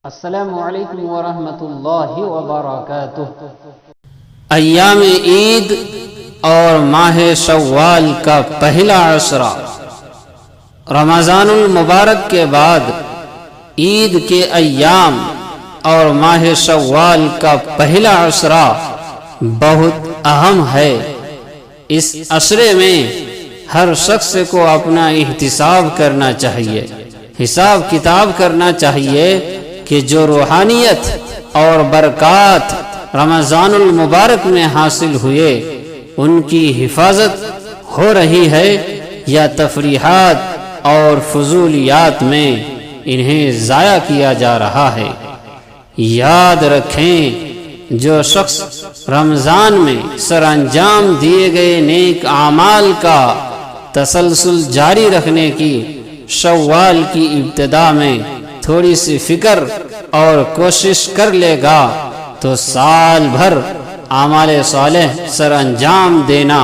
السلام علیکم ورحمۃ اللہ وبرکاتہ۔ ایام عید اور ماہ شوال کا پہلا عشرہ، رمضان المبارک کے بعد عید کے ایام اور ماہ شوال کا پہلا عشرہ بہت اہم ہے۔ اس عشرے میں ہر شخص کو اپنا احتساب کرنا چاہیے، حساب کتاب کرنا چاہیے کہ جو روحانیت اور برکات رمضان المبارک میں حاصل ہوئے ان کی حفاظت ہو رہی ہے یا تفریحات اور فضولیات میں انہیں ضائع کیا جا رہا ہے۔ یاد رکھیں، جو شخص رمضان میں سر انجام دیے گئے نیک اعمال کا تسلسل جاری رکھنے کی شوال کی ابتدا میں تھوڑی سی فکر اور کوشش کر لے گا تو سال بھر اعمال صالح سر انجام دینا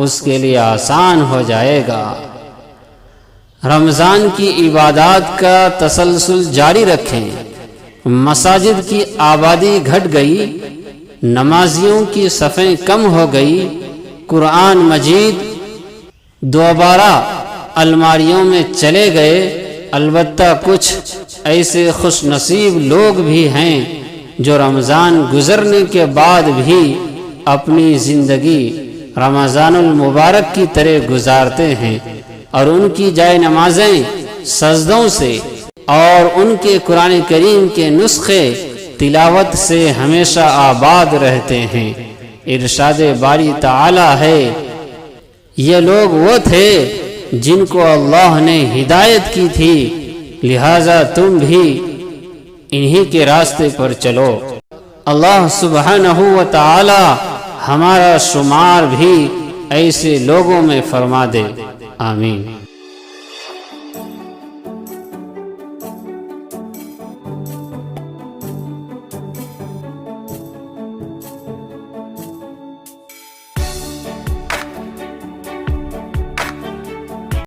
اس کے لیے آسان ہو جائے گا۔ رمضان کی عبادات کا تسلسل جاری رکھیں۔ مساجد کی آبادی گھٹ گئی، نمازیوں کی صفیں کم ہو گئی، قرآن مجید دوبارہ الماریوں میں چلے گئے۔ البتہ کچھ ایسے خوش نصیب لوگ بھی ہیں جو رمضان گزرنے کے بعد بھی اپنی زندگی رمضان المبارک کی طرح گزارتے ہیں، اور ان کی جائے نمازیں سجدوں سے اور ان کے قرآن کریم کے نسخے تلاوت سے ہمیشہ آباد رہتے ہیں۔ ارشاد باری تعالی ہے، یہ لوگ وہ تھے جن کو اللہ نے ہدایت کی تھی، لہذا تم بھی انہی کے راستے پر چلو۔ اللہ سبحانہ و تعالی ہمارا شمار بھی ایسے لوگوں میں فرما دے، آمین۔